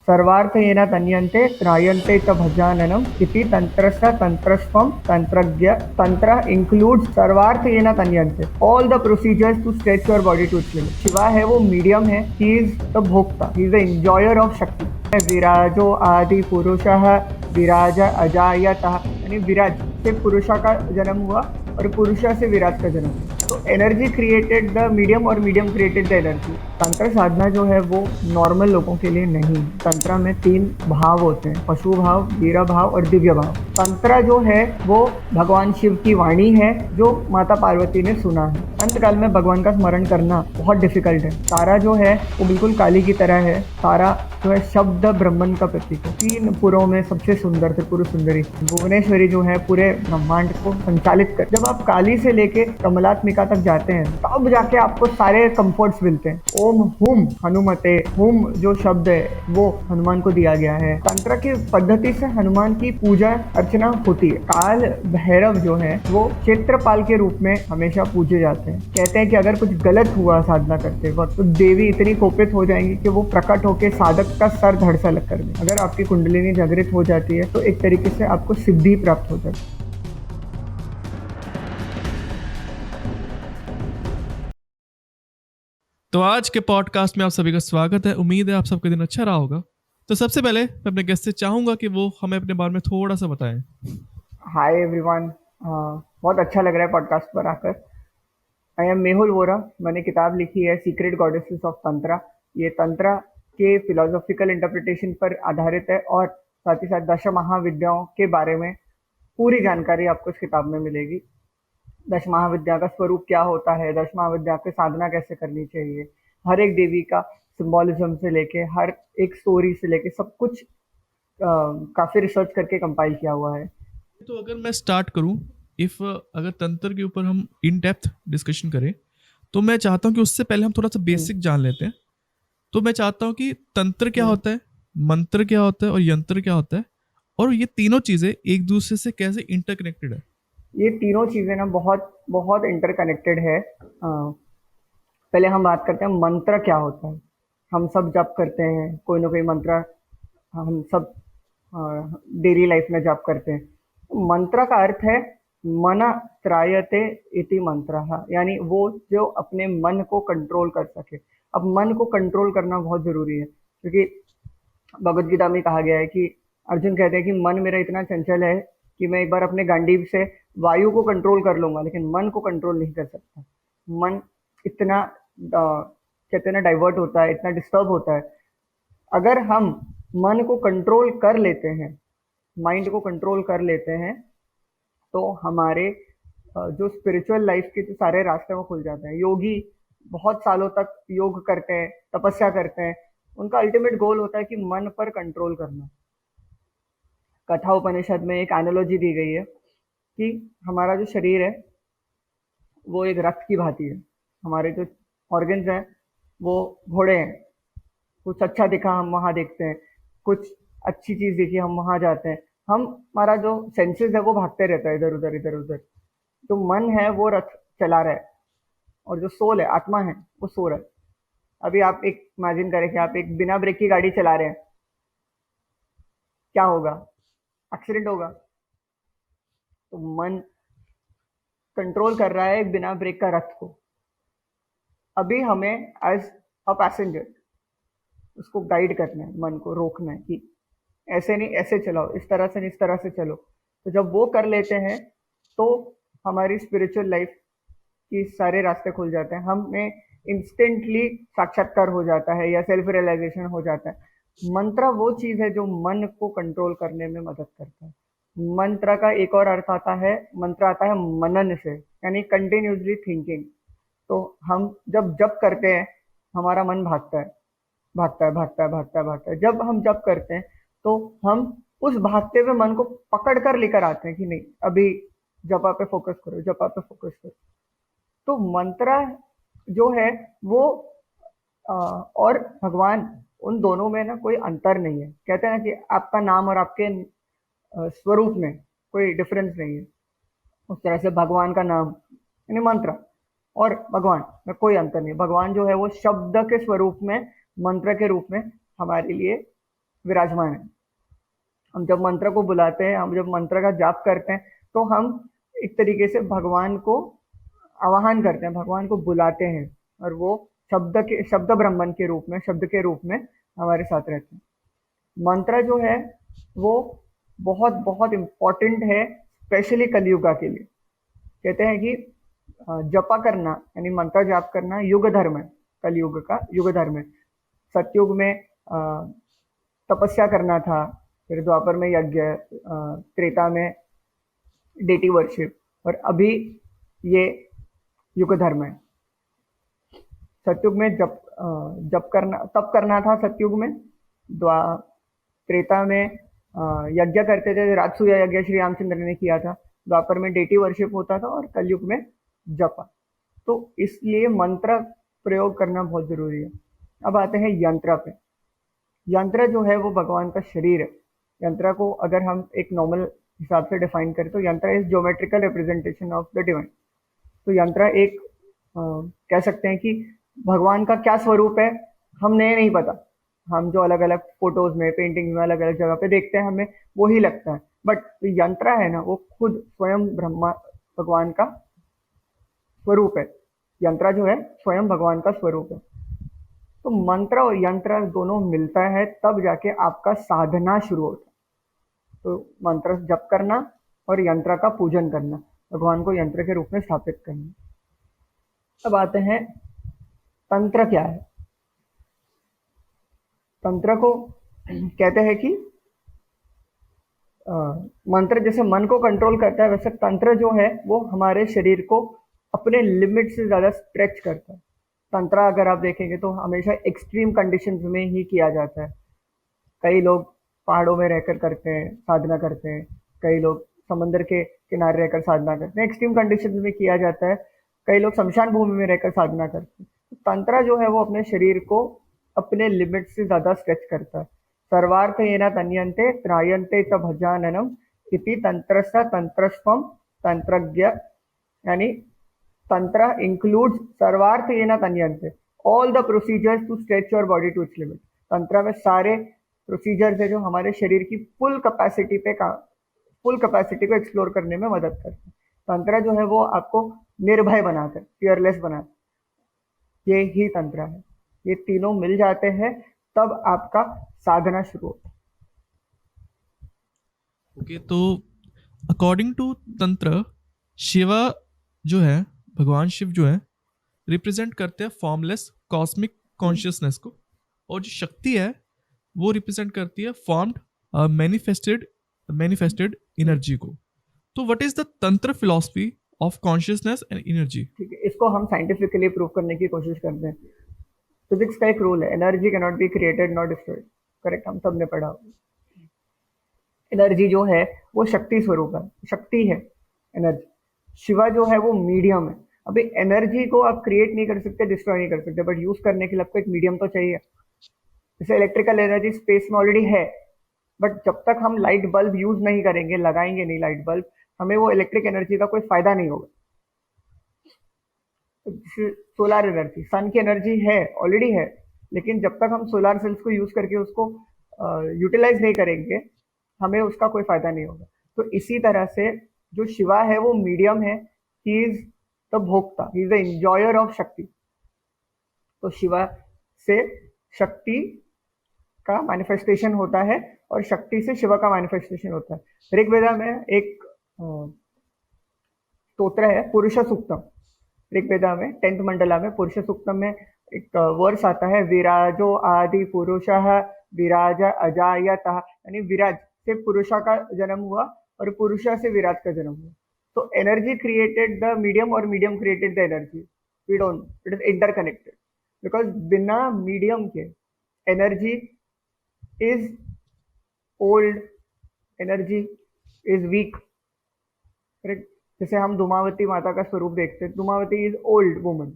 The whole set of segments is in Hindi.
सर्वार्थेन तन्यन्ते त्रायन्ते च भजाननम इति तंत्रस्य तंत्रस्वम तंत्रज्ञ तंत्र includes सर्वार्थेन तन्यन्ते all the procedures to stretch your body to its limit. Shiva है वो मीडियम है, he is the Bhokta, he is the enjoyer of शक्ति. विराजो आदि पुरुषः विराज अजायतः, यानी विराज से पुरुषा का जन्म हुआ और पुरुषा से विराज का जन्म हुआ. तो एनर्जी क्रिएटेड द मीडियम और मीडियम क्रिएटेड द एनर्जी. तंत्र साधना जो है वो नॉर्मल लोगों के लिए नहीं. तंत्र में 3 भाव होते हैं, पशु भाव, वीर भाव और दिव्य भाव. तंत्र जो है वो भगवान शिव की वाणी है जो माता पार्वती ने सुना है. अंतकाल में भगवान का स्मरण करना बहुत डिफिकल्ट है. तारा जो है वो बिल्कुल काली की तरह है. तारा जो है शब्द ब्रह्मन का प्रतीक है. 3 पुरों में सबसे सुंदर त्रिपुर सुंदरी भुवनेश्वरी जो है पूरे ब्रह्मांड को संचालित कर. जब आप काली से लेके कमलात्मिका तक जाते हैं तब जाके आपको सारे कंफर्ट्स मिलते हैं. ओम हुम हनुमते, हुम जो शब्द है वो हनुमान को दिया गया है. तंत्र की पद्धति से हनुमान की पूजा अर्चना होती है. काल भैरव जो है वो क्षेत्रपाल के रूप में हमेशा पूजे जाते हैं. कहते हैं कि अगर कुछ गलत हुआ साधना करते वक्त तो देवी इतनी कोपित हो जाएंगी कि वो प्रकट होकर साधक का सर धड़ सा अलग कर दे. अगर आपकी कुंडलिनी जागृत हो जाती है तो एक तरीके से आपको सिद्धि प्राप्त हो जाती है. तो आज के पॉडकास्ट में आप सभी का स्वागत है. उम्मीद है आप सबका दिन अच्छा रहा होगा. तो सबसे पहले मैं अपने गेस्ट से चाहूंगा कि वो हमें अपने बारे में थोड़ा सा बताएं. हाय एवरीवन, बहुत अच्छा लग रहा है पॉडकास्ट पर आकर. I am Mehul Vora. मैंने किताब लिखी है सीक्रेट गॉडेसेस ऑफ तंत्रा. ये तंत्रा के फिलोसॉफिकल इंटरप्रिटेशन पर आधारित है और साथ ही साथ दश महाविद्याओं के बारे में पूरी जानकारी आपको इस किताब में मिलेगी. दश महाविद्या का स्वरूप क्या होता है, दश महाविद्या की साधना कैसे करनी चाहिए, हर एक देवी का सिंबॉलिज्म से लेके हर एक स्टोरी से लेके सब कुछ काफी रिसर्च करके कंपाइल किया हुआ है. तो अगर मैं स्टार्ट करूं, अगर तंत्र के ऊपर हम इन डेप्थ डिस्कशन करें तो मैं चाहता हूं कि उससे पहले हम थोड़ा सा बेसिक जान लेते हैं. तो मैं चाहता हूं कि तंत्र क्या होता है, मंत्र क्या होता है और यंत्र क्या होता है, और ये तीनों चीजें एक दूसरे से कैसे इंटरकनेक्टेड है. ये तीनों चीजें ना बहुत बहुत इंटरकनेक्टेड है. पहले हम बात करते हैं मंत्र क्या होता है. हम सब जप करते हैं कोई ना कोई मंत्र, हम सब डेली लाइफ में जप करते हैं. मंत्र का अर्थ है मन त्रायते इति मंत्र, यानी वो जो अपने मन को कंट्रोल कर सके. अब मन को कंट्रोल करना बहुत जरूरी है क्योंकि भगवत गीता में कहा गया है कि अर्जुन कहते हैं कि मन मेरा इतना चंचल है कि मैं एक बार अपने गांडीव से वायु को कंट्रोल कर लूंगा लेकिन मन को कंट्रोल नहीं कर सकता. मन इतना कहते हैं ना डाइवर्ट होता है, इतना डिस्टर्ब होता है. अगर हम मन को कंट्रोल कर लेते हैं, माइंड को कंट्रोल कर लेते हैं तो हमारे जो स्पिरिचुअल लाइफ के जो सारे रास्ते वो खुल जाते हैं. योगी बहुत सालों तक योग करते हैं, तपस्या करते हैं. उनका अल्टीमेट गोल होता है कि मन पर कंट्रोल करना. कथा उपनिषद में एक एनालॉजी दी गई है कि हमारा जो शरीर है वो एक रथ की भांति है. हमारे जो ऑर्गन्स हैं वो घोड़े हैं. कुछ अच्छा दिखा हम वहां देखते हैं, कुछ अच्छी चीज दिखी हम वहां जाते हैं. हमारा जो सेंसेस है वो भागते रहता है इधर उधर इधर उधर. जो मन है वो रथ चला रहा है और जो सोल है, आत्मा है, वो सो रहा है. अभी आप एक इमेजिन करें कि आप एक बिना ब्रेक की गाड़ी चला रहे हैं, क्या होगा? एक्सीडेंट होगा. तो मन कंट्रोल कर रहा है एक बिना ब्रेक का रथ को. अभी हमें एज अ पैसेंजर उसको गाइड करना है, मन को रोकना है कि ऐसे नहीं ऐसे चलाओ, इस तरह से नहीं इस तरह से चलो. तो जब वो कर लेते हैं तो हमारी स्पिरिचुअल लाइफ की सारे रास्ते खुल जाते हैं. हमें इंस्टेंटली साक्षात्कार हो जाता है या सेल्फ रियलाइजेशन हो जाता है. मंत्र वो चीज है जो मन को कंट्रोल करने में मदद करता है. मंत्र का एक और अर्थ आता है, मंत्र आता है मनन से, यानी कंटिन्यूसली थिंकिंग. तो हम जब जप करते हैं हमारा मन भागता है भागता है भागता है भागता है भागता है. जब हम जप करते हैं तो हम उस भागते हुए मन को पकड़ कर लेकर आते हैं कि नहीं अभी जपा पे फोकस करो, जपा पे फोकस करो. तो मंत्र जो है वो और भगवान, उन दोनों में ना कोई अंतर नहीं है. कहते हैं ना कि आपका नाम और आपके स्वरूप में कोई डिफरेंस नहीं है. उस तरह से भगवान का नाम यानी मंत्र और भगवान में कोई अंतर नहीं. भगवान जो है वो शब्द के स्वरूप में, मंत्र के रूप में हमारे लिए विराजमान है। हम जब मंत्र को बुलाते हैं, हम जब मंत्र का जाप करते हैं, तो हम एक तरीके से भगवान को आवाहन करते हैं, भगवान को बुलाते हैं, और वो शब्द ब्रह्मन के रूप में, शब्द के रूप में हमारे साथ रहते हैं। मंत्र जो है वो बहुत बहुत इम्पोर्टेंट है, स्पेशली कलयुगा के लिए। कहते हैं कि जपा करना यानी मंत्र जाप करना युग धर्म है, कलयुग का युग धर्म है। सतयुग में तपस्या करना था, फिर द्वापर में यज्ञ, त्रेता में डेटी वर्शिप, और अभी ये युग धर्म है। सतयुग में जप करना, तप करना था सतयुग में, त्रेता में यज्ञ करते थे, राजसूय यज्ञ श्री रामचंद्र ने किया था, द्वापर में डेटी वर्शिप होता था, और कलयुग में जपा। तो इसलिए मंत्र प्रयोग करना बहुत जरूरी है। अब आते हैं यंत्र पे। यंत्र जो है वो भगवान का शरीर है। यंत्र को अगर हम एक नॉर्मल हिसाब से डिफाइन करें तो यंत्र is geometrical representation of the divine. तो यंत्र एक कह सकते हैं कि भगवान का क्या स्वरूप है हमें नहीं पता। हम जो अलग अलग फोटोज में, पेंटिंग में, अलग अलग जगह पे देखते हैं, हमें वो ही लगता है, बट यंत्र है ना, वो खुद स्वयं ब्रह्मा भगवान का स्वरूप है। यंत्र जो है स्वयं भगवान का स्वरूप है। तो मंत्र और यंत्र दोनों मिलता है तब जाके आपका साधना शुरू होता है। तो मंत्र जप करना और यंत्र का पूजन करना, भगवान को यंत्र के रूप में स्थापित करना। अब आते हैं तंत्र क्या है। तंत्र को कहते हैं कि मंत्र जैसे मन को कंट्रोल करता है, वैसे तंत्र जो है वो हमारे शरीर को अपने लिमिट से ज्यादा स्ट्रेच करता है। तंत्र अगर आप देखेंगे तो हमेशा एक्सट्रीम कंडीशंस में ही किया जाता है। कई लोग पहाड़ों में रहकर करते हैं, साधना करते हैं, कई लोग समंदर के किनारे रहकर साधना करते हैं, एक्सट्रीम कंडीशंस में किया जाता है। कई लोग शमशान भूमि में रहकर साधना करते हैं। तो तंत्र जो है वो अपने शरीर को अपने लिमिट से ज्यादा स्ट्रेच करता है। सर्वार्थ येन तन्यन्ते त्रायन्ते च भजाननम इति तंत्रस्य तंत्रस्वम तंत्रज्ञ, यानी tantra includes सर्वार्थ येन तन्यन्ते, all the procedures to stretch your body to its limit। तंत्र में सारे प्रोसीजर्स है जो हमारे शरीर की फुल कैपेसिटी को एक्सप्लोर करने में मदद करते हैं। तंत्र जो है वो आपको निर्भय बनाता है, फियरलेस बनाता है। ये ही तंत्र है। ये तीनों मिल जाते हैं तब आपका साधना शुरू होता है। ओके, तो अकॉर्डिंग टू तंत्र, शिवा जो है, भगवान शिव जो है, रिप्रेजेंट करते हैं फॉर्मलेस कॉस्मिक कॉन्शियसनेस को, और जो शक्ति है वो रिप्रेजेंट करती है फॉर्म्ड मैनिफेस्टेड एनर्जी को। तो व्हाट इज द तंत्र philosophy of consciousness and energy? ठीक है, इसको हम साइंटिफिकली प्रूव करने की कोशिश करते हैं। फिजिक्स का एक रूल है, energy can not be created not destroyed. Correct, हम सब ने पढ़ा। एनर्जी जो है वो शक्ति स्वरूप है, शक्ति है एनर्जी। शिवा जो है वो मीडियम है। अभी एनर्जी को आप क्रिएट नहीं कर सकते, डिस्ट्रॉय नहीं कर सकते, बट यूज करने के लिए आपको एक मीडियम तो चाहिए। जैसे इलेक्ट्रिकल एनर्जी स्पेस में ऑलरेडी है, बट जब तक हम लाइट बल्ब यूज नहीं करेंगे, लगाएंगे नहीं लाइट बल्ब, हमें वो इलेक्ट्रिक एनर्जी का कोई फायदा नहीं होगा। सोलर एनर्जी, सन की एनर्जी है, ऑलरेडी है, लेकिन जब तक हम सोलर सेल्स को यूज करके उसको यूटिलाइज नहीं करेंगे, हमें उसका कोई फायदा नहीं होगा। तो इसी तरह से जो शिवा है वो मीडियम है, he is the Bhokta, he is the enjoyer of शक्ति। तो शिवा से शक्ति का मैनिफेस्टेशन होता है और शक्ति से शिवा का मैनिफेस्टेशन होता है। ऋग्वेदा में एक स्तोत्र है पुरुष सूक्तम। ऋग्वेदा में 10th मंडला में पुरुष सूक्तम में एक वर्स आता है, विराजो आदि पुरुषः विराज अजायतः, यानी विराज से पुरुषा का जन्म हुआ और पुरुषा से विराज का जन्म हुआ। तो एनर्जी क्रिएटेड द मीडियम और medium created the energy. We don't, it is interconnected, because बिना मीडियम के energy is old, energy is weak. Correct. जैसे हम धूमावती माता का स्वरूप देखते हैं, धूमावती इज ओल्ड वुमन,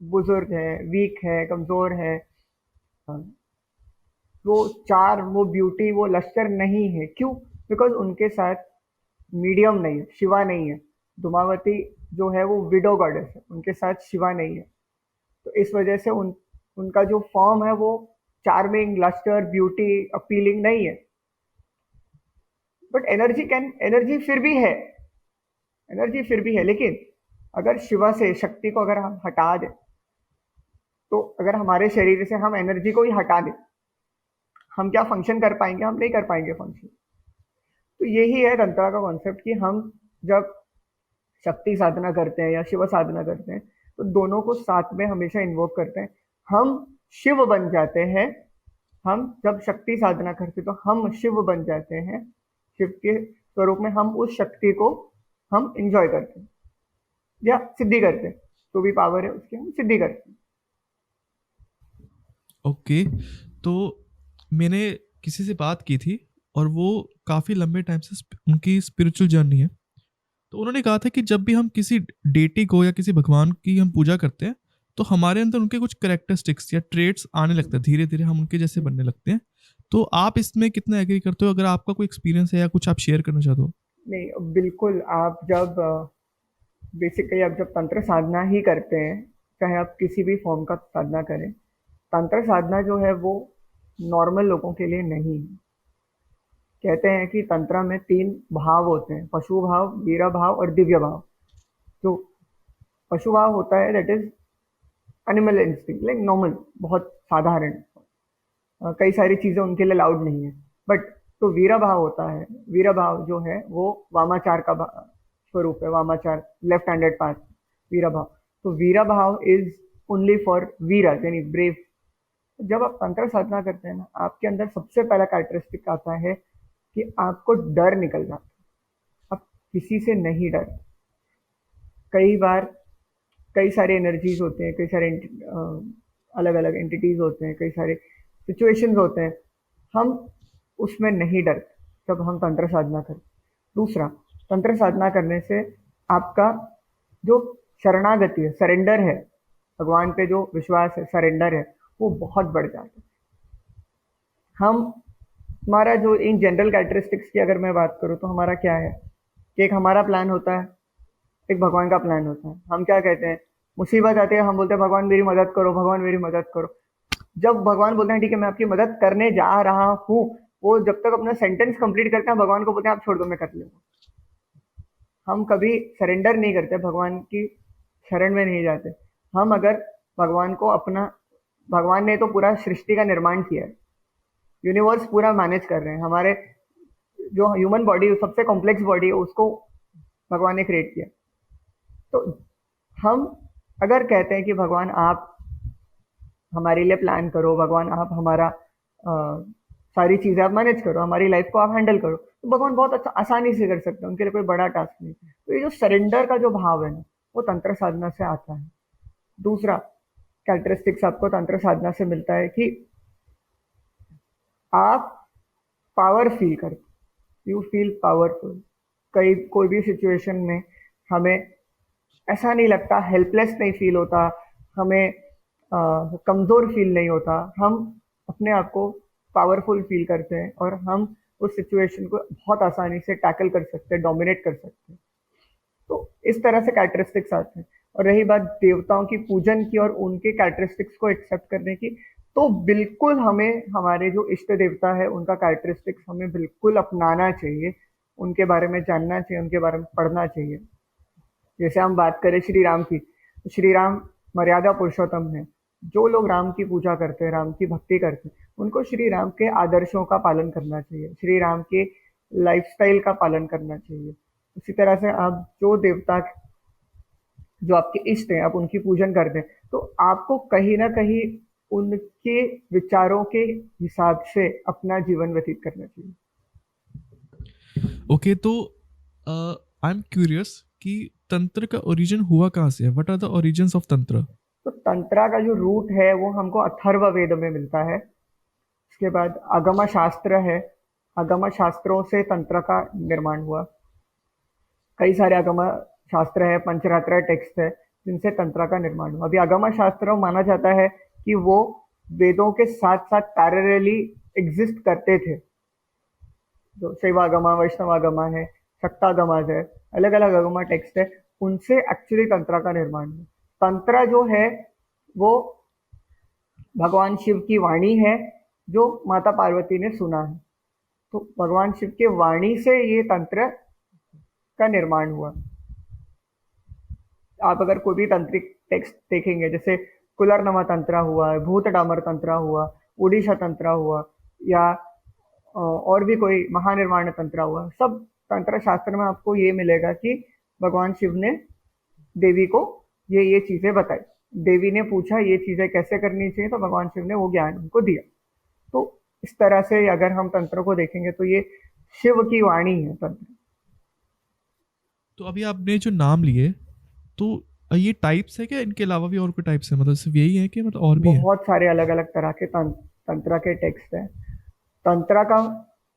बुजुर्ग है, वीक है, कमजोर है। वो ब्यूटी, वो लश्कर नहीं है। क्यों? बिकॉज उनके साथ मीडियम नहीं है, शिवा नहीं है। धूमावती जो है वो विडो गॉडेस है, उनके साथ शिवा नहीं है। तो इस वजह से उनका जो फॉर्म है वो चार्मिंग, लस्टर, ब्यूटी, अपीलिंग नहीं है। बट एनर्जी फिर भी है, एनर्जी फिर भी है। लेकिन अगर शिवा से, शक्ति को अगर हम हटा दें, तो अगर हमारे शरीर से हम एनर्जी को ही हटा दें, हम क्या फंक्शन कर पाएंगे? हम नहीं कर पाएंगे फंक्शन। तो यही है तंत्रा का कॉन्सेप्ट कि हम जब शक्ति साधना करते हैं या शिव साधना करते हैं, तो दोनों को साथ में हमेशा इन्वोक करते हैं। हम शिव बन जाते हैं। हम जब शक्ति साधना करते हैं तो हम शिव बन जाते हैं। शिव के स्वरूप में हम उस शक्ति को हम इंजॉय करते हैं या सिद्धि करते हैं। तो भी पावर है उसकी, हम सिद्धि करते हैं। ओके, तो मैंने किसी से बात की थी और वो काफ़ी लंबे टाइम से उनकी स्पिरिचुअल जर्नी है। तो उन्होंने कहा था कि जब भी हम किसी डेटी को या किसी भगवान की हम पूजा करते हैं, तो हमारे अंदर उनके कुछ करेक्टरिस्टिक्स या ट्रेट्स आने लगते हैं, धीरे धीरे हम उनके जैसे बनने लगते हैं। तो आप इसमें कितना एग्री करते हो? अगर आपका कोई एक्सपीरियंस है या कुछ आप शेयर करना चाहते हो? नहीं, बिल्कुल। आप जब बेसिकली आप जब तंत्र साधना ही करते हैं, चाहे आप किसी भी फॉर्म का साधना करें, तंत्र साधना जो है वो नॉर्मल लोगों के लिए नहीं है। कहते हैं कि तंत्र में 3 भाव होते हैं, पशु भाव, वीरा भाव और दिव्य भाव। जो पशु भाव होता है that is animal instinct, like normal, बहुत साधारण। कई सारी चीजें उनके लिए लाउड नहीं है। बट तो वीरा भाव होता है, वीरा भाव जो है वो वामाचार का स्वरूप है, वामाचार, लेफ्ट हैंडेड पाथ, वीरा भाव। तो वीरा भाव इज ओनली फॉर वीरा, यानी ब्रेव। जब आप तंत्र साधना करते हैं ना, आपके अंदर सबसे पहला कैरेक्टरिस्टिक आता है कि आपको डर निकल जाता है। आप किसी से नहीं डरते। कई बार कई सारे एनर्जीज होते हैं, कई सारे अलग अलग एंटिटीज होते हैं, कई सारे सिचुएशंस होते हैं, हम उसमें नहीं डरते जब हम तंत्र साधना करें। दूसरा, तंत्र साधना करने से आपका जो शरणागति है, सरेंडर है, भगवान पे जो विश्वास है, सरेंडर है, वो बहुत बढ़ जाता है। हम हमारा जो इन जनरल कैरेक्टरिस्टिक्स की अगर मैं बात करूँ, तो हमारा क्या है कि एक हमारा प्लान होता है, एक भगवान का प्लान होता है। हम क्या कहते हैं, मुसीबत आती है, हम बोलते हैं भगवान मेरी मदद करो, भगवान मेरी मदद करो। जब भगवान बोलते हैं ठीक है मैं आपकी मदद करने जा रहा हूँ, वो जब तक अपना सेंटेंस कंप्लीट करते हैं, भगवान को बोलते हैं आप छोड़ दो, मैं कर लूंगा। हम कभी सरेंडर नहीं करते, भगवान की शरण में नहीं जाते। हम अगर भगवान को अपना, भगवान ने तो पूरा सृष्टि का निर्माण किया है, यूनिवर्स पूरा मैनेज कर रहे हैं। हमारे जो ह्यूमन बॉडी सबसे कॉम्प्लेक्स बॉडी है, उसको भगवान ने क्रिएट किया। तो हम अगर कहते हैं कि भगवान आप हमारे लिए प्लान करो, भगवान आप हमारा सारी चीज़ें आप मैनेज करो, हमारी लाइफ को आप हैंडल करो, तो भगवान बहुत अच्छा आसानी से कर सकते हैं, उनके लिए कोई बड़ा टास्क नहीं। तो ये जो सरेंडर का जो भाव है ना, वो तंत्र साधना से आता है। दूसरा कैरेक्टरिस्टिक्स आपको तंत्र साधना से मिलता है कि आप पावर फील करते, यू फील पावरफुल। कई कोई भी सिचुएशन में हमें ऐसा नहीं लगता, हेल्पलेस नहीं फील होता, हमें कमज़ोर फील नहीं होता। हम अपने आप को पावरफुल फील करते हैं और हम उस सिचुएशन को बहुत आसानी से टैकल कर सकते हैं, डोमिनेट कर सकते हैं। तो इस तरह से कैरेक्टरिस्टिक्स आते हैं। और रही बात देवताओं की पूजन की और उनके कैरेक्टरिस्टिक्स को एक्सेप्ट करने की, तो बिल्कुल हमें हमारे जो इष्ट देवता है उनका कैरेक्टरिस्टिक्स हमें बिल्कुल अपनाना चाहिए, उनके बारे में जानना चाहिए, उनके बारे में पढ़ना चाहिए। जैसे हम बात करें श्री राम की, तो श्री राम मर्यादा पुरुषोत्तम है। जो लोग राम की पूजा करते हैं, राम की भक्ति करते हैं, उनको श्री राम के आदर्शों का पालन करना चाहिए, श्री राम के लाइफस्टाइल का पालन करना चाहिए। उसी तरह से आप जो देवता, जो आपके इष्ट हैं, आप उनकी पूजन करते हैं, तो आपको कहीं ना कहीं उनके विचारों के हिसाब से अपना जीवन व्यतीत करना चाहिए। ओके, तो आई एम क्यूरियस कि तंत्र का ओरिजिन हुआ कहाँ से है? What are the origins of tantra? तो तंत्रा का जो रूट है वो हमको अथर्व वेद में मिलता है। उसके बाद आगम शास्त्र है, आगम शास्त्रों से तंत्र का निर्माण हुआ। कई सारे आगम शास्त्र है, पंचरात्र टेक्स्ट है, जिनसे तंत्र का निर्माण हुआ। अभी आगम शास्त्र माना जाता है कि वो वेदों के साथ साथ पैरेलली एग्जिस्ट करते थे। जो शैवागमा, वैष्णवागमा है, शक्तागमा है, अलग अलग आगमा टेक्स्ट है, उनसे एक्चुअली तंत्र का निर्माण हुआ। तंत्र जो है वो भगवान शिव की वाणी है जो माता पार्वती ने सुना है। तो भगवान शिव के वाणी से ये तंत्र का निर्माण हुआ। आप अगर कोई भी तंत्रिक टेक्स्ट देखेंगे, जैसे कुलरनमा तंत्र हुआ, भूत डामर तंत्र हुआ, उड़ीसा तंत्र हुआ, या और भी कोई महानिर्वाण तंत्र हुआ, सब तंत्र शास्त्र में आपको ये मिलेगा कि भगवान शिव ने देवी को ये चीजें बताई। देवी ने पूछा ये चीजें कैसे करनी चाहिए, तो भगवान शिव ने वो ज्ञान उनको दिया। तो इस तरह से अगर हम तंत्र को देखेंगे तो ये शिव की वाणी है तंत्र। तो अभी आपने जो नाम लिए, तो ये टाइप्स है क्या? इनके अलावा भी और कोई टाइप्स है? मतलब सिर्फ यही है कि मतलब और भी है? बहुत सारे अलग अलग तरह के तंत्र के टेक्स्ट हैं। तंत्रा का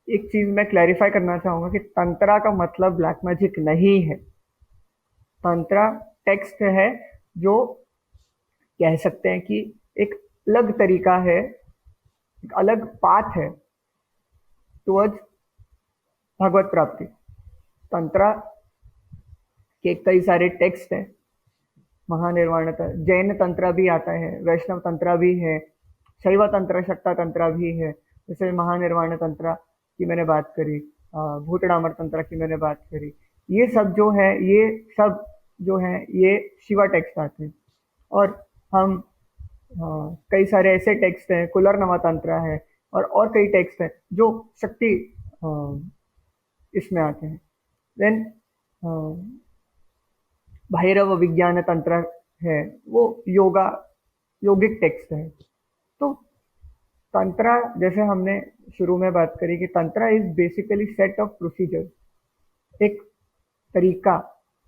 एक चीज मैं क्लैरिफाई करना चाहूंगा कि तंत्रा का मतलब ब्लैक मैजिक नहीं है। तंत्रा टेक्स्ट है जो कह सकते हैं कि एक अलग तरीका है, एक अलग पाथ है टुवर्ड्स भगवत प्राप्ति। तंत्रा के कई सारे टेक्स्ट हैं। महानिर्वाण जैन तंत्र भी आता है, वैष्णव तंत्र भी है, शैव तंत्र शक्ता तंत्र भी है। जैसे महानिर्वाण तंत्र की मैंने बात करी, भूतडामर तंत्र की मैंने बात करी, ये सब जो है, ये सब जो है ये शिवा टेक्स्ट आते हैं। और हम कई सारे ऐसे टेक्स्ट हैं, कुलरनवा तंत्र है, और कई टेक्स्ट हैं जो शक्ति अ, इसमें आते हैं। देन भैरव विज्ञान तंत्र है, वो योगा योगिक टेक्स्ट है। तो तंत्रा, जैसे हमने शुरू में बात करी कि tantra is basically set of procedure, एक तरीका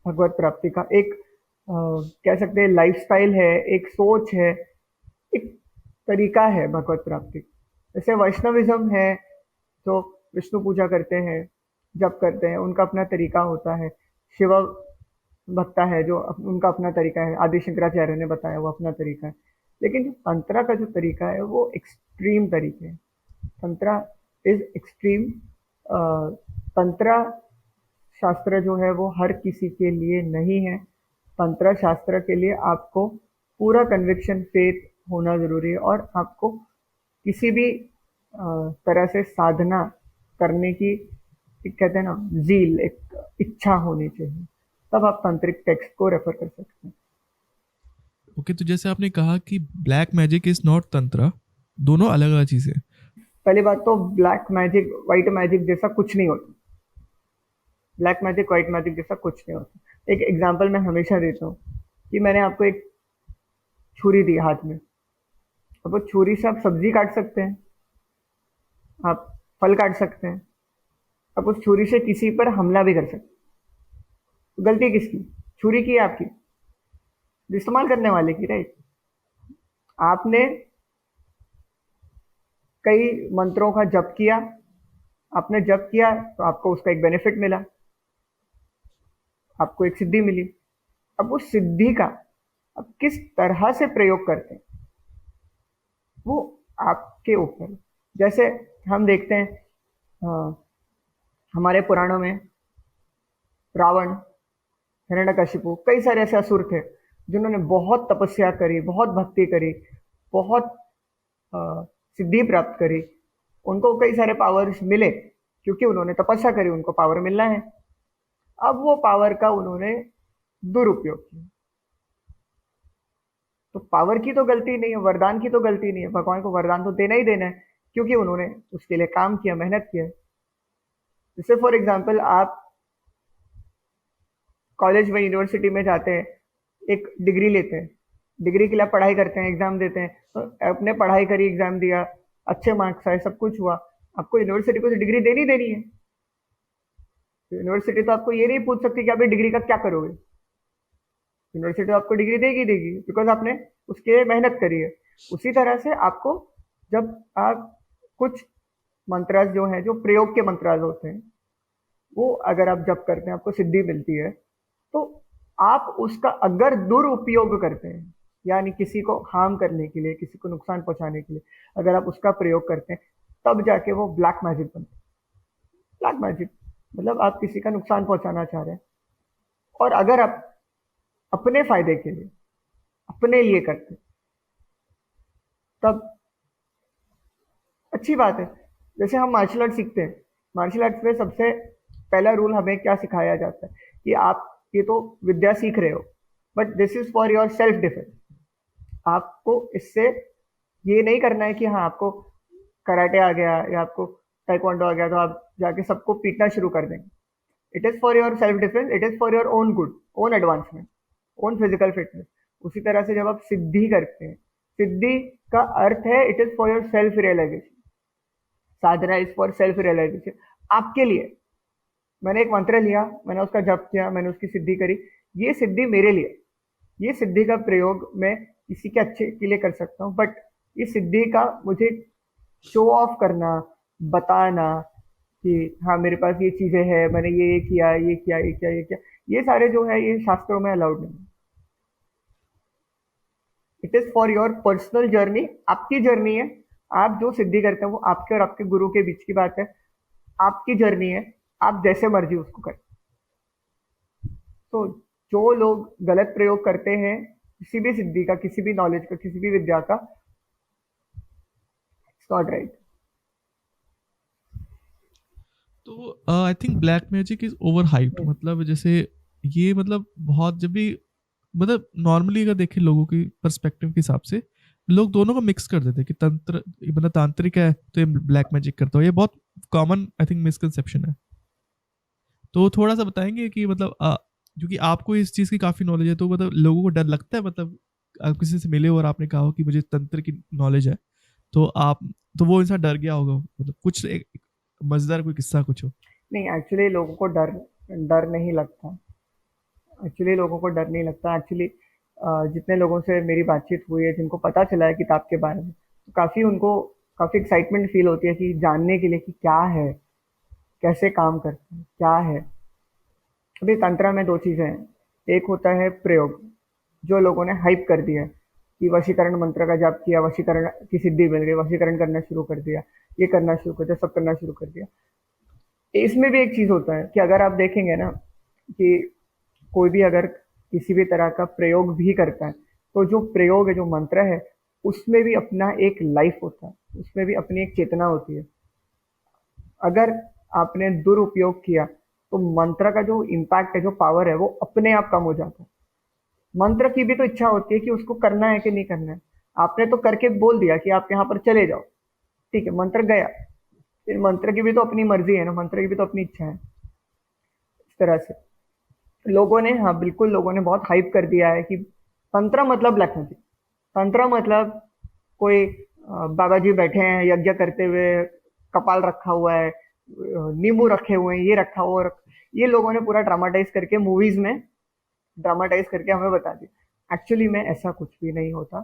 भगवत प्राप्ति का, एक कह सकते हैं लाइफस्टाइल है, एक सोच है, एक तरीका है भगवत प्राप्ति। जैसे वैष्णविज्म है, जो विष्णु पूजा करते हैं, जप करते हैं, उनका अपना तरीका होता है। शिव भक्ता है जो उनका अपना तरीका है, आदि शंकराचार्य ने बताया वो अपना तरीका है। लेकिन जो तंत्रा का जो तरीका है वो एक्सट्रीम तरीके है। Tantra is extreme. तंत्रा शास्त्र जो है वो हर किसी के लिए नहीं है। तंत्र शास्त्र के लिए आपको पूरा कन्विक्शन फेथ होना जरूरी है, और आपको किसी भी तरह से साधना करने की, एक कहते हैं ना, जील, एक इच्छा होनी चाहिए, तब आप तांत्रिक टेक्स्ट को रेफर कर सकते हैं। ओके, तो जैसे आपने कहा कि ब्लैक मैजिक इज नॉट तंत्र, दोनों अलग अलग चीजें। पहली बात तो ब्लैक मैजिक व्हाइट मैजिक जैसा कुछ नहीं होता। ब्लैक मैजिक व्हाइट मैजिक जैसा कुछ नहीं होता। एक एग्जांपल मैं हमेशा देता हूँ कि मैंने आपको एक छुरी दी हाथ में। अब वो छुरी से आप सब्जी काट सकते हैं, आप फल काट सकते हैं, आप उस छुरी से किसी पर हमला भी कर सकते हैं। तो गलती किसकी? छुरी की है आपकी, इस्तेमाल करने वाले की, राइट? आपने कई मंत्रों का जप किया, आपने जप किया तो आपको उसका एक बेनिफिट मिला, आपको एक सिद्धि मिली। अब उस सिद्धि का अब किस तरह से प्रयोग करते हैं वो आपके ऊपर है। जैसे हम देखते हैं हमारे पुराणों में रावण, हिरण्यकशिपु, कई सारे ऐसे असुर थे जिन्होंने बहुत तपस्या करी, बहुत भक्ति करी, बहुत सिद्धि प्राप्त करी। उनको कई सारे पावर्स मिले क्योंकि उन्होंने तपस्या करी, उनको पावर मिलना है। अब वो पावर का उन्होंने दुरुपयोग किया। तो पावर की तो गलती नहीं है, वरदान की तो गलती नहीं है, भगवान को वरदान तो देना ही देना है क्योंकि उन्होंने उसके लिए काम किया, मेहनत किया। जैसे फॉर एग्जाम्पल आप कॉलेज में, यूनिवर्सिटी में जाते हैं, एक डिग्री लेते हैं, डिग्री के लिए आप पढ़ाई करते हैं, एग्जाम देते हैं। तो आपने पढ़ाई करी, एग्जाम दिया, अच्छे मार्क्स आए, सब कुछ हुआ, आपको यूनिवर्सिटी को डिग्री देनी देनी है। यूनिवर्सिटी तो आपको ये नहीं पूछ सकती कि आप ये डिग्री का क्या करोगे। यूनिवर्सिटी तो आपको डिग्री देगी देगी बिकॉज आपने उसके लिए मेहनत करी है। उसी तरह से आपको, जब आप कुछ मंत्रास जो है, जो प्रयोग के मंत्रास होते हैं, वो अगर आप जप करते हैं, आपको सिद्धि मिलती है, तो आप उसका अगर दुरुपयोग करते हैं, यानी किसी को हार्म करने के लिए, किसी को नुकसान पहुंचाने के लिए अगर आप उसका प्रयोग करते हैं, तब जाके वो ब्लैक मैजिक बनता है। ब्लैक मैजिक मतलब आप किसी का नुकसान पहुंचाना चाह रहे हैं, और अगर आप अपने फायदे के लिए, अपने लिए करते हैं, तब अच्छी बात है। जैसे हम मार्शल आर्ट सीखते हैं, मार्शल आर्ट्स में सबसे पहला रूल हमें क्या सिखाया जाता है कि आप ये तो विद्या सीख रहे हो, but this is for your self defence. आपको इससे ये नहीं करना है कि हाँ आपको कराटे आ गया या आपको ताइक्वांडो आ गया तो आप जाके सबको पीटना शुरू कर देंगे। It is for your self defence, it is for your own good, own advancement, own physical fitness. उसी तरह से जब आप सिद्धि करते हैं, सिद्धि का अर्थ है it is for your self realisation. Sadhana is for self realisation, आपके लिए। मैंने एक मंत्र लिया, मैंने उसका जप किया, मैंने उसकी सिद्धि करी, ये सिद्धि मेरे लिए। ये सिद्धि का प्रयोग मैं किसी के अच्छे के लिए कर सकता हूँ, बट इस सिद्धि का मुझे शो ऑफ करना, बताना कि हाँ मेरे पास ये चीजें हैं, मैंने ये किया, ये किया, ये किया, ये किया, ये सारे जो है ये शास्त्रों में अलाउड नहीं। It is for your personal journey, आपकी जर्नी है। आप जो सिद्धि करते हैं वो आपके और आपके गुरु के बीच की बात है, आपकी जर्नी है, आप जैसे मर्जी उसको करें। तो जो लोग गलत प्रयोग करते हैं किसी भी सिद्धि का, किसी भी नॉलेज का, किसी भी विद्या का, इट्स नॉट राइट। तो I think black magic is over hyped, मतलब जैसे ये मतलब बहुत जब भी मतलब नॉर्मली अगर देखें लोगों की पर्सपेक्टिव के हिसाब से लोग दोनों को मिक्स कर देते हैं कि तंत्र मतलब तांत्रिक है तो ये ब्लैक मैजिक करता हो, ये बहुत कॉमन आई थिंक मिसकंसेप्शन है। तो थोड़ा सा बताएंगे कि मतलब क्योंकि आपको इस चीज़ की काफ़ी नॉलेज है, तो मतलब लोगों को डर लगता है, मतलब आप किसी से मिले और आपने कहा हो कि मुझे तंत्र की नॉलेज है, तो आप तो वो इंसान डर गया होगा, मतलब कुछ एक मजेदार कोई किस्सा कुछ हो। नहीं, एक्चुअली लोगों को डर डर नहीं लगता। एक्चुअली लोगों को डर नहीं लगता। एक्चुअली जितने लोगों से मेरी बातचीत हुई है, जिनको पता चला है किताब के बारे में, तो काफ़ी उनको काफ़ी एक्साइटमेंट फील होती है कि जानने के लिए कि क्या है, कैसे काम करता है, क्या है। अभी तंत्र में दो चीज़ें हैं। एक होता है प्रयोग, जो लोगों ने हाइप कर दिया है कि वशीकरण मंत्र का जाप किया, वशीकरण की सिद्धि मिल गई, वशीकरण करना शुरू कर दिया, ये करना शुरू कर दिया, सब करना शुरू कर दिया। इसमें भी एक चीज़ होता है कि अगर आप देखेंगे ना कि कोई भी अगर किसी भी तरह का प्रयोग भी करता है, तो जो प्रयोग है, जो मंत्र है, उसमें भी अपना एक लाइफ होता है, उसमें भी अपनी एक चेतना होती है। अगर आपने दुरुपयोग किया तो मंत्र का जो इम्पैक्ट है, जो पावर है, वो अपने आप कम हो जाता है। मंत्र की भी तो इच्छा होती है कि उसको करना है कि नहीं करना है। आपने तो करके बोल दिया कि आप यहाँ पर चले जाओ, ठीक है, मंत्र गया, फिर मंत्र की भी तो अपनी मर्जी है ना, मंत्र की भी तो अपनी इच्छा है। इस तरह से लोगों ने, हाँ बिल्कुल, लोगों ने बहुत हाइप कर दिया है कि तंत्र मतलब ब्लैक मैजिक, तंत्र मतलब कोई बाबा जी बैठे हैं यज्ञ करते हुए, कपाल रखा हुआ है, नींबू रखे हुए हैं, ये रखा हुआ ये लोगों ने पूरा ड्रामाटाइज करके मूवीज में ड्रामाटाइज करके हमें बता दिया। एक्चुअली में ऐसा कुछ भी नहीं होता।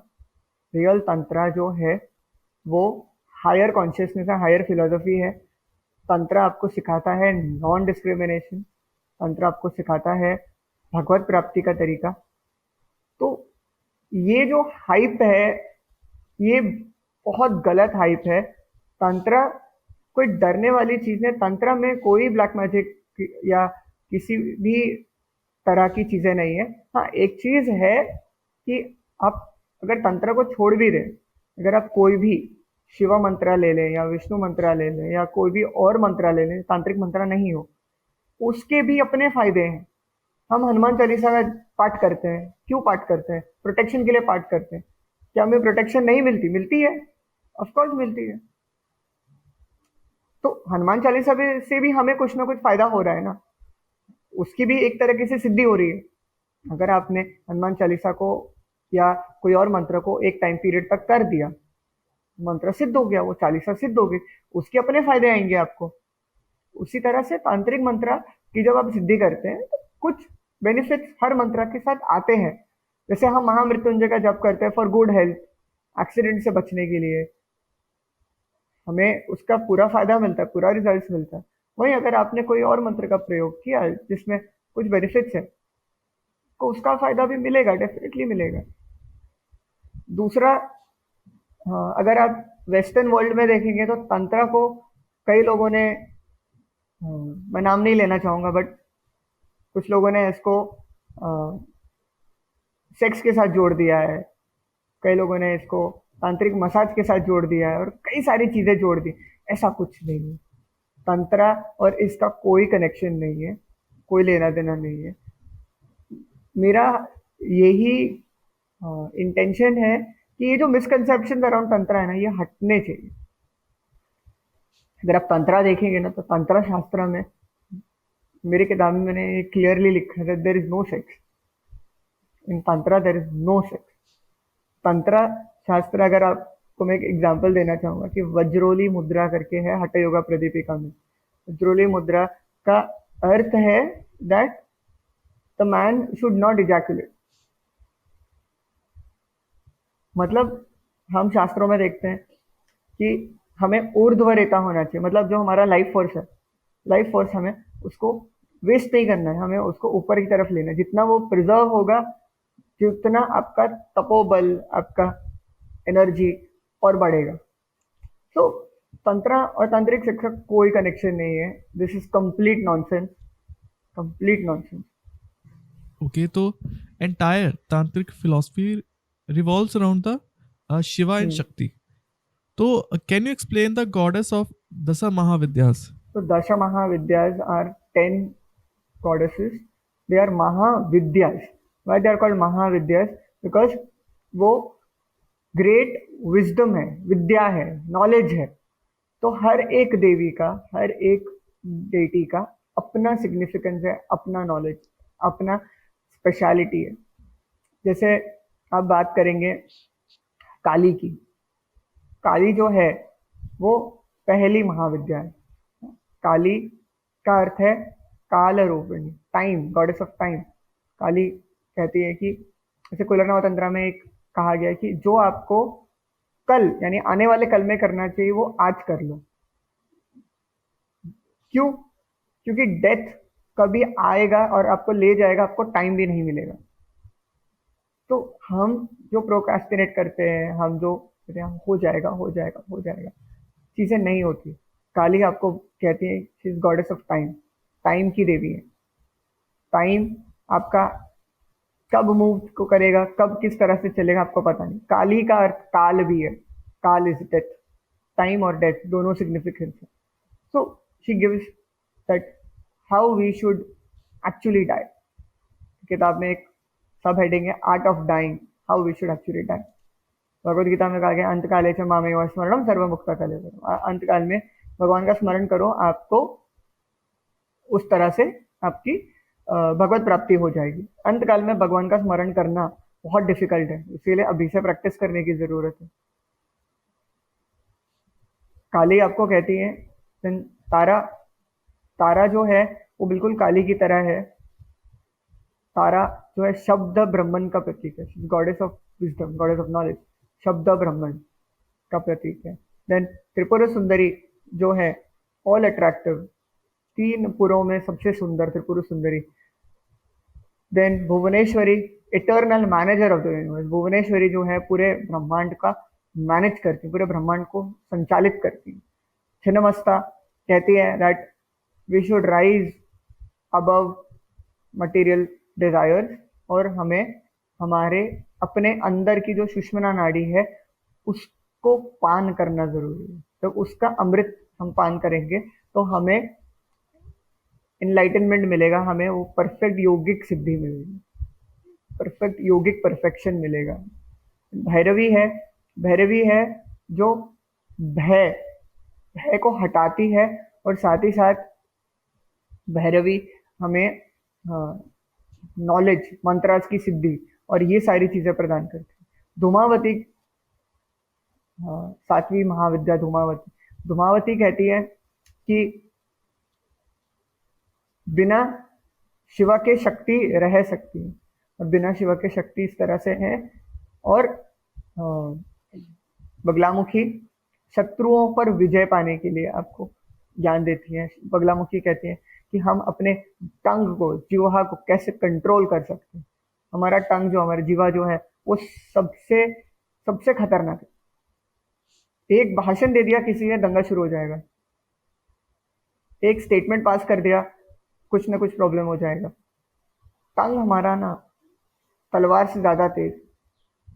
रियल तंत्र जो है वो हायर कॉन्शियसनेस है, हायर फिलोसफी है। तंत्र आपको सिखाता है नॉन डिस्क्रिमिनेशन, तंत्र आपको सिखाता है भगवत प्राप्ति का तरीका। तो ये जो हाइप है, ये बहुत गलत हाइप है। तंत्र कोई डरने वाली चीज है, तंत्र में कोई ब्लैक मैजिक या किसी भी तरह की चीजें नहीं है। हाँ, एक चीज है कि आप अगर तंत्र को छोड़ भी दें, अगर आप कोई भी शिव मंत्र ले लें या विष्णु मंत्र ले लें या कोई भी और मंत्र ले लें, तांत्रिक मंत्र नहीं हो, उसके भी अपने फायदे हैं। हम हनुमान चालीसा का पाठ करते हैं, क्यों पाठ करते हैं? प्रोटेक्शन के लिए पाठ करते हैं। क्या हमें प्रोटेक्शन नहीं मिलती? मिलती है, ऑफ कोर्स मिलती है। तो हनुमान चालीसा से भी हमें कुछ ना कुछ फायदा हो रहा है ना, उसकी भी एक तरीके से सिद्धि हो रही है। अगर आपने हनुमान चालीसा को या कोई और मंत्र को एक टाइम पीरियड तक कर दिया, मंत्र सिद्ध हो गया, वो चालीसा सिद्ध हो गई, उसके अपने फायदे आएंगे आपको। उसी तरह से तांत्रिक मंत्र की जब आप सिद्धि करते हैं तो कुछ बेनिफिट्स हर मंत्र के साथ आते हैं। जैसे हम महामृत्युंजय का जप करते हैं फॉर गुड हेल्थ, एक्सीडेंट से बचने के लिए, हमें उसका पूरा फायदा मिलता है, पूरा रिजल्ट मिलता है। वहीं अगर आपने कोई और मंत्र का प्रयोग किया जिसमें कुछ बेनिफिट्स है, तो उसका फायदा भी मिलेगा, डेफिनेटली मिलेगा। दूसरा, हाँ, अगर आप वेस्टर्न वर्ल्ड में देखेंगे तो तंत्र को कई लोगों ने, मैं नाम नहीं लेना चाहूंगा, बट कुछ लोगों ने इसको सेक्स के साथ जोड़ दिया है। कई लोगों ने इसको तांत्रिक मसाज के साथ जोड़ दिया है और कई सारी चीजें जोड़ दी। ऐसा कुछ नहीं है। तंत्रा और इसका कोई कनेक्शन नहीं है, कोई लेना देना नहीं है। मेरा यही इंटेंशन है कि ये जो मिसकंसेप्शन अराउंड तंत्रा है ना, ये हटने चाहिए। अगर आप तंत्रा देखेंगे ना, तो तंत्रा शास्त्र में, मेरी किताब में मैंने क्लियरली लिखा है, there is no sex in tantra, there is no sex. Tantra shastra, अगर आपको मैं एक एग्जांपल देना चाहूंगा कि वज्रोली मुद्रा करके है हठ योगा प्रदीपिका में। वज्रोली मुद्रा का अर्थ है that the man should not ejaculate. मतलब हम शास्त्रों में देखते हैं कि हमें ऊर्ध्व रेता होना चाहिए, मतलब जो हमारा लाइफ फोर्स है, लाइफ फोर्स हमें उसको वेस्ट नहीं करना है, हमें उसको ऊपर की तरफ लेना है। जितना वो प्रिजर्व होगा, जितना आपका तपोबल, आपका एनर्जी और बढ़ेगा। तो तंत्रा और तांत्रिक शिक्षा का कोई कनेक्शन नहीं है। This is complete nonsense, complete nonsense. Okay, तो entire tantric philosophy revolves around the Shiva and Shakti. So, can you explain the goddess of Dasa Mahavidyas? So Dasha Mahavidyas are 10 goddesses. They are Mahavidyas. Why they are called Mahavidyas? Because वो ग्रेट विजडम है, विद्या है, नॉलेज है। तो हर एक देवी का, हर एक डेटी का अपना सिग्निफिकेंस है, अपना नॉलेज, अपना स्पेशलिटी है। जैसे आप बात करेंगे काली की, काली जो है वो पहली महाविद्या है। काली का अर्थ है काल रूपिणी, टाइम, गॉडेस ऑफ टाइम। काली कहती है कि, जैसे कुलरनव तंत्र में एक कहा गया है कि जो आपको कल यानी आने वाले कल में करना चाहिए वो आज कर लो। क्यों? क्योंकि डेथ कभी आएगा और आपको ले जाएगा, आपको टाइम भी नहीं मिलेगा। तो हम जो प्रोक्रास्टिनेट करते हैं, हम जो कहते हैं हो जाएगा हो जाएगा हो जाएगा, चीजें नहीं होती। काली आपको कहती है she is goddess of time, time की देवी है। टाइम आपका कब मूव को करेगा, कब किस तरह से चलेगा, आपको पता नहीं। काली का अर्थ काल भी है, काल इज डेथ, टाइम और डेथ दोनों सिग्निफिकेंस है। So she gives that how we should actually die. किताब में एक सब हेडिंग है art of dying, how we should actually die. Bhagavad Gita में कहा गया अंत काले च मामेव स्मरणम सर्वमुक्त कले। अंत काल में भगवान का स्मरण करो, आपको उस तरह से आपकी भगवत प्राप्ति हो जाएगी। अंत काल में भगवान का स्मरण करना बहुत डिफिकल्ट है, इसीलिए अभी से प्रैक्टिस करने की जरूरत है। काली आपको कहती है, तारा, तारा जो है वो बिल्कुल काली की तरह है। तारा जो है शब्द ब्रह्मन का प्रतीक है, goddess of wisdom, goddess of knowledge, शब्द ब्रह्मन का प्रतीक है। देन त्रिपुर सुंदरी जो है ऑल अट्रैक्टिव, 3 पुरों में सबसे सुंदर Tripura Sundari. Then Bhuvaneshwari, eternal manager of the universe. Bhuvaneshwari जो है पूरे ब्रह्मांड का मैनेज करती, पूरे ब्रह्मांड को संचालित करती। छिन्नमस्ता कहती है that we should rise above material desires, और हमें हमारे अपने अंदर की जो सुषुम्ना नाड़ी है उसको पान करना जरूरी है। तो उसका अमृत हम पान करेंगे तो हमें इनलाइटनमेंट मिलेगा, हमें वो परफेक्ट योगिक सिद्धि मिलेगी, परफेक्ट योगिक परफेक्शन मिलेगा। भैरवी है, भैरवी है जो भय, भय को हटाती है, और साथ ही साथ भैरवी हमें नॉलेज, मंत्रास की सिद्धि और ये सारी चीजें प्रदान करती है। धूमावती, 7वीं महाविद्या धूमावती। धूमावती कहती है कि बिना शिवा के शक्ति रह सकती है, और बिना शिवा के शक्ति इस तरह से है। और बगलामुखी शत्रुओं पर विजय पाने के लिए आपको ज्ञान देती है। बगलामुखी कहती है कि हम अपने टंग को, जीवा को कैसे कंट्रोल कर सकते हैं। हमारा टंग जो, हमारा जीवा जो है वो सबसे सबसे खतरनाक है। एक भाषण दे दिया किसी ने, दंगा शुरू हो जाएगा। एक स्टेटमेंट पास कर दिया, कुछ ना कुछ प्रॉब्लम हो जाएगा। टंग हमारा ना तलवार से ज्यादा तेज।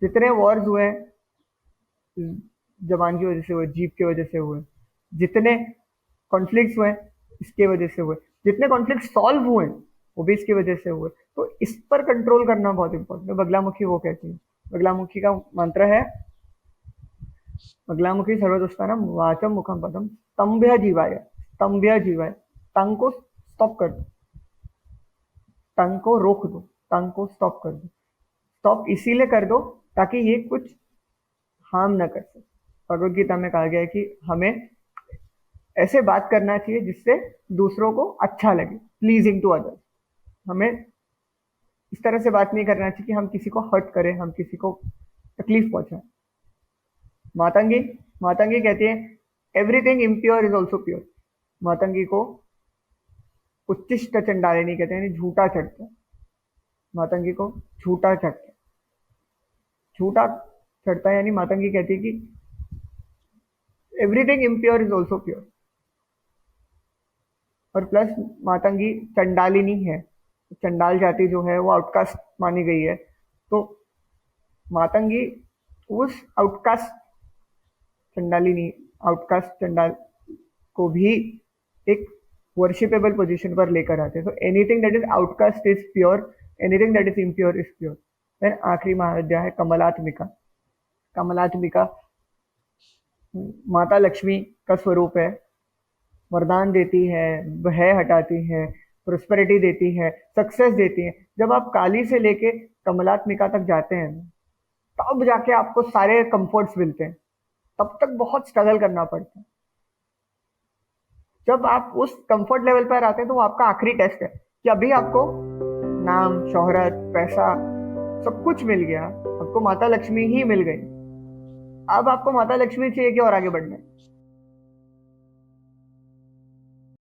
जितने वॉर्स हुए जबान की वजह से हुए, जीभ की वजह से हुए, जितने कॉन्फ्लिक्ट्स हुए इसके वजह से हुए, जितने कॉन्फ्लिक्ट सॉल्व हुए वो भी इसकी वजह से हुए। तो इस पर कंट्रोल करना बहुत इंपॉर्टेंट है। बगलामुखी वो कहती है, बगलामुखी का मंत्र है, बगलामुखी सर्वदुष्टानम वाचम मुखम पदम स्तंभ्य जीवाय, स्तंभ्य जीवाय। टंग को स्टॉप कर दो, टंग को रोक दो, टंग को स्टॉप कर दो। स्टॉप इसीलिए कर दो ताकि ये कुछ हार्म ना कर सके। भगवत गीता में कहा गया है कि हमें ऐसे बात करना चाहिए जिससे दूसरों को अच्छा लगे, प्लीजिंग टू अदर्स। हमें इस तरह से बात नहीं करना चाहिए कि हम किसी को हर्ट करें, हम किसी को तकलीफ पहुंचाएं। मातंगी, मातंगी कहती है everything impure is also pure. Matangi को उच्चिष्ट चंडालिनी कहते हैं, यानी झूठा चढ़ता है। मातंगी को झूठा चढ़ता है, झूठा चढ़ता है, यानी मातंगी कहती है कि everything impure is also pure. और प्लस मातंगी चंडालिनी है, चंडाल जाति जो है वो आउटकास्ट मानी गई है। तो मातंगी उस आउटकास्ट चंडालिनी, आउटकास्ट चंडाल को भी एक वर्शिपेबल पोजीशन पर लेकर आते हैं। तो anything that is outcast is pure, anything that is impure is pure. Then आखिरी महाविद्या है कमलात्मिका। कमलात्मिका माता लक्ष्मी का स्वरूप है, वरदान देती है, भय हटाती है, प्रोस्पेरिटी देती है, सक्सेस देती है। जब आप काली से लेके कमलात्मिका तक जाते हैं तब जाके आपको सारे कंफर्ट्स मिलते हैं, तब तक बहुत स्ट्रगल करना पड़ता है। जब आप उस कंफर्ट लेवल पर आते हैं तो वो आपका आखिरी टेस्ट है कि अभी आपको नाम, शोहरत, पैसा सब कुछ मिल गया, आपको माता लक्ष्मी ही मिल गई। अब आपको माता लक्ष्मी चाहिए कि और आगे बढ़ना है।